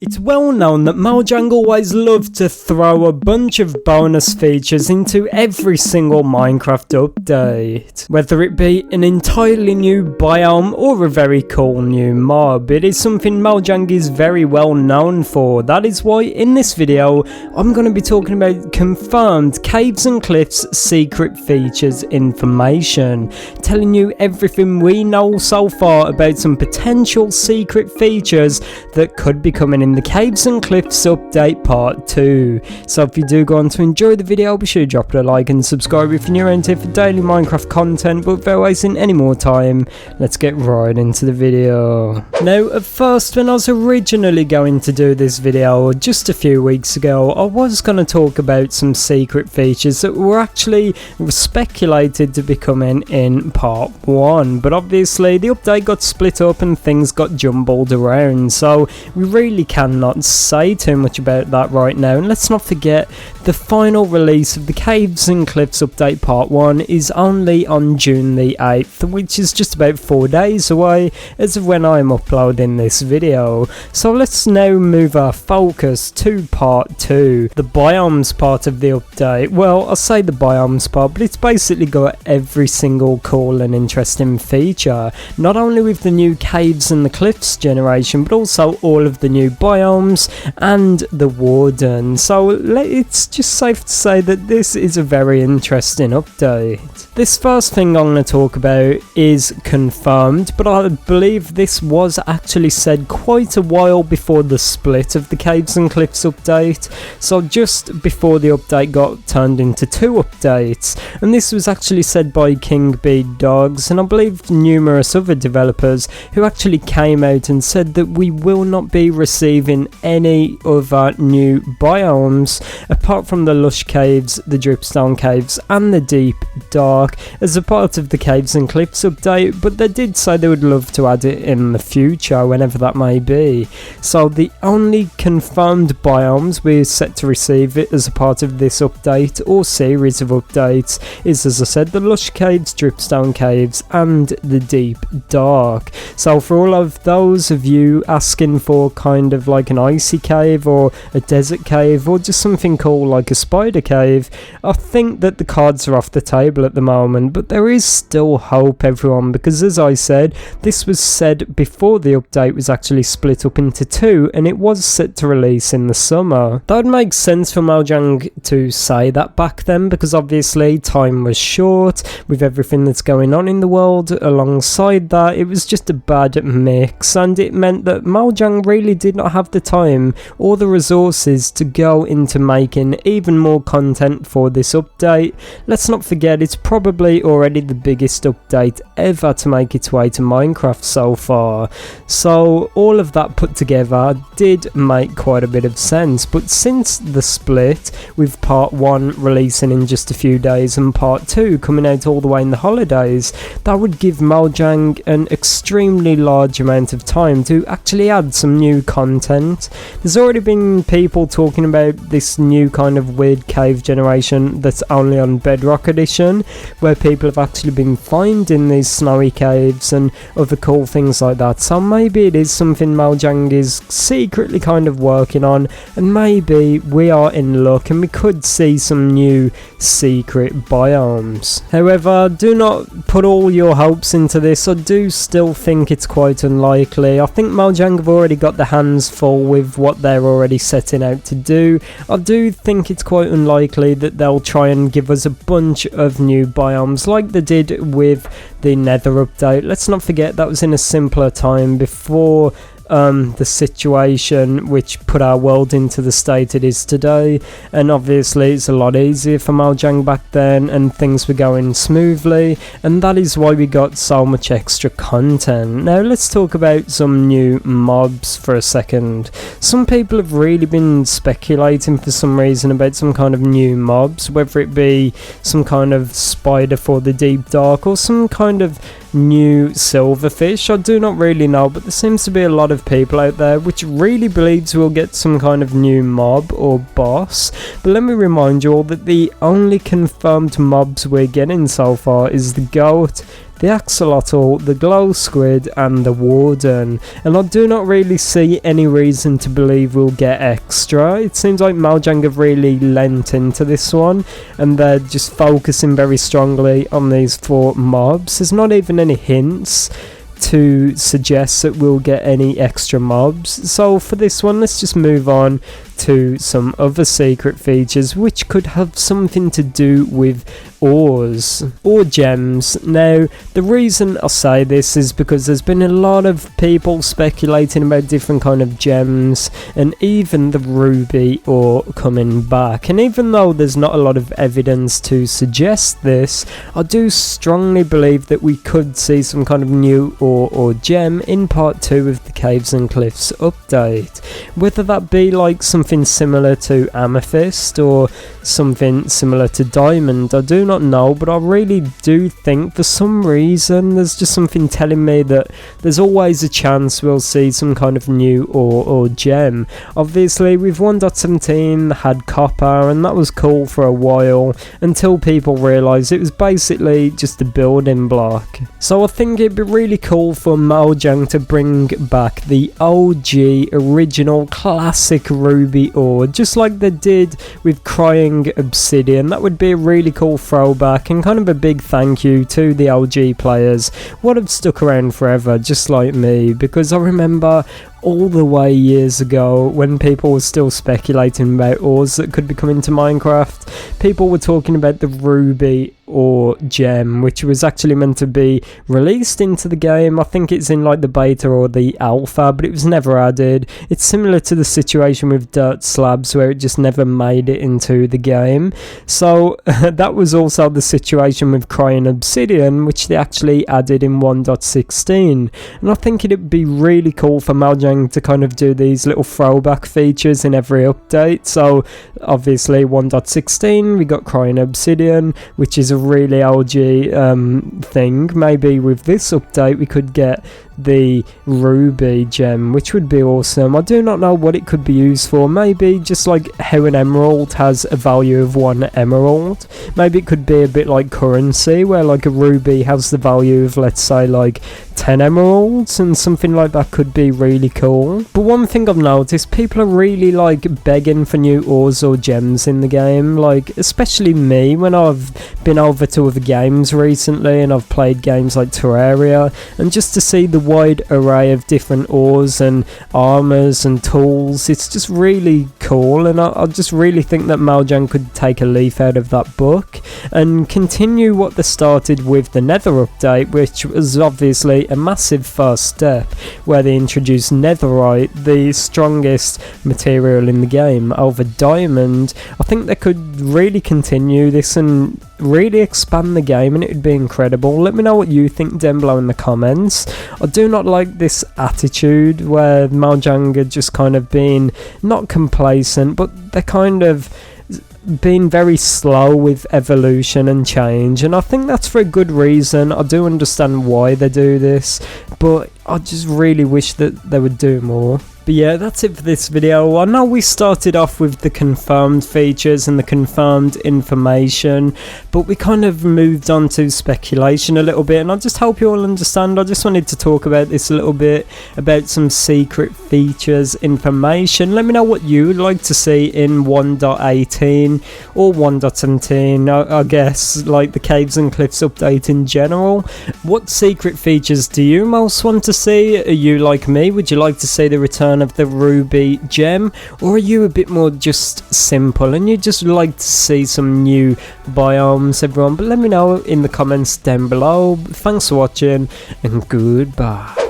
It's well known that Mojang always loved to throw a bunch of bonus features into every single Minecraft update. Whether it be an entirely new biome or a very cool new mob, it is something Mojang is very well known for. That is why in this video I'm going to be talking about confirmed Caves and Cliffs secret features information, telling you everything we know so far about some potential secret features that could be coming in the Caves and Cliffs update part 2. So if you do go on to enjoy the video, be sure to drop it a like and subscribe if you're new around here for daily Minecraft content. But without wasting any more time, let's get right into the video. Now at first, when I was originally going to do this video just a few weeks ago, I was going to talk about some secret features that were actually speculated to be coming in part 1, but obviously the update got split up and things got jumbled around, so we really cannot say too much about that right now. And let's not forget, the final release of the Caves and Cliffs update part 1 is only on June the 8th, which is just about 4 days away as of when I'm uploading this video. So let's now move our focus to part 2, the Biomes part of the update. Well, I'll say the Biomes part, but it's basically got every single cool and interesting feature, not only with the new Caves and the Cliffs generation, but also all of the new biomes and the warden. So it's just safe to say that this is a very interesting update. This first thing I'm going to talk about is confirmed, but I believe this was actually said quite a while before the split of the Caves and Cliffs update, so just before the update got turned into 2 updates, and this was actually said by King B Dogs and I believe numerous other developers who actually came out and said that we will not be receiving any other new biomes apart from the lush caves, the dripstone caves and the deep dark as a part of the Caves and Cliffs update, but they did say they would love to add it in the future whenever that may be. So the only confirmed biomes we're set to receive it as a part of this update or series of updates is, as I said, the lush caves, dripstone caves and the deep dark. So for all of those of you asking for kind of like an icy cave or a desert cave or just something cool like a spider cave, I think that the cards are off the table at the moment, but there is still hope, everyone, because as I said, this was said before the update was actually split up into 2 and it was set to release in the summer. That would make sense for Mojang to say that back then, because obviously time was short with everything that's going on in the world. Alongside that, it was just a bad mix and it meant that Mojang really did not have the time or the resources to go into making even more content for this update. Let's not forget, it's probably already the biggest update ever to make its way to Minecraft so far. So all of that put together did make quite a bit of sense, but since the split, with part 1 releasing in just a few days and part 2 coming out all the way in the holidays, that would give Mojang an extremely large amount of time to actually add some new content. There's already been people talking about this new kind of weird cave generation that's only on Bedrock Edition, where people have actually been finding these snowy caves and other cool things like that. So maybe it is something Mojang is secretly kind of working on, and maybe we are in luck and we could see some new secret biomes. However, do not put all your hopes into this. I do still think it's quite unlikely. I think Mojang have already got their hands full with what they're already setting out to do. I do think it's quite unlikely that they'll try and give us a bunch of new biomes like they did with the Nether update. Let's not forget that was in a simpler time before the situation which put our world into the state it is today, and obviously it's a lot easier for Mojang back then and things were going smoothly, and that is why we got so much extra content. Now let's talk about some new mobs for a second. Some people have really been speculating for some reason about some kind of new mobs, whether it be some kind of spider for the deep dark or some kind of new silverfish. I do not really know, but there seems to be a lot of people out there which really believes we'll get some kind of new mob or boss. But let me remind you all that the only confirmed mobs we're getting so far is the goat, the axolotl, the glow squid and the warden, and I do not really see any reason to believe we'll get extra. It seems like Mojang have really lent into this one and they're just focusing very strongly on these 4 mobs. There's not even any hints to suggest that we'll get any extra mobs, so for this one let's just move on to some other secret features which could have something to do with ores or gems. Now the reason I say this is because there's been a lot of people speculating about different kind of gems and even the ruby ore coming back, and even though there's not a lot of evidence to suggest this, I do strongly believe that we could see some kind of new ore or gem in part 2 of the Caves and Cliffs update, whether that be like something similar to amethyst or something similar to diamond. I do not know, but I really do think for some reason there's just something telling me that there's always a chance we'll see some kind of new ore or gem. Obviously with 1.17 had copper and that was cool for a while until people realised it was basically just a building block. So I think it'd be really cool for Mojang to bring back the OG original classic ruby ore, just like they did with Crying Obsidian. That would be a really cool throwback and kind of a big thank you to the OG players what have stuck around forever, just like me, because I remember all the way years ago when people were still speculating about ores that could be coming to Minecraft. People were talking about the ruby or gem, which was actually meant to be released into the game. I think it's in like the beta or the alpha, but it was never added. It's similar to the situation with dirt slabs where it just never made it into the game. So that was also the situation with Crying Obsidian, which they actually added in 1.16, and I think it'd be really cool for Mojang to kind of do these little throwback features in every update. So obviously 1.16 we got Crying Obsidian, which is a really OG thing. Maybe with this update we could get the ruby gem, which would be awesome. I do not know what it could be used for. Maybe just like how an emerald has a value of 1 emerald. Maybe it could be a bit like currency where like a ruby has the value of, let's say, like 10 emeralds, and something like that could be really cool. But one thing I've noticed, people are really like begging for new ores or gems in the game, like especially me when I've been over to other games recently and I've played games like Terraria, and just to see the wide array of different ores and armors and tools, it's just really cool, and I just really think that Mojang could take a leaf out of that book and continue what they started with the Nether update, which was obviously a massive first step where they introduced netherite, the strongest material in the game, over diamond. I think they could really continue this and really expand the game, and it would be incredible. Let me know what you think down below in the comments. I do not like this attitude where Mojang are just kind of being not complacent, but they're kind of been very slow with evolution and change, and I think that's for a good reason. I do understand why they do this, but I just really wish that they would do more. But yeah, that's it for this video. I know we started off with the confirmed features and the confirmed information, but we kind of moved on to speculation a little bit, and I just hope you all understand. I just wanted to talk about this a little bit, about some secret features information. Let me know what you would like to see in 1.18 or 1.17, I guess, like the Caves and Cliffs update in general. What secret features do you most want to see? Are you like me? Would you like to see the return of the ruby gem, or are you a bit more just simple and you just like to see some new biomes, everyone? But let me know in the comments down below. Thanks for watching and goodbye.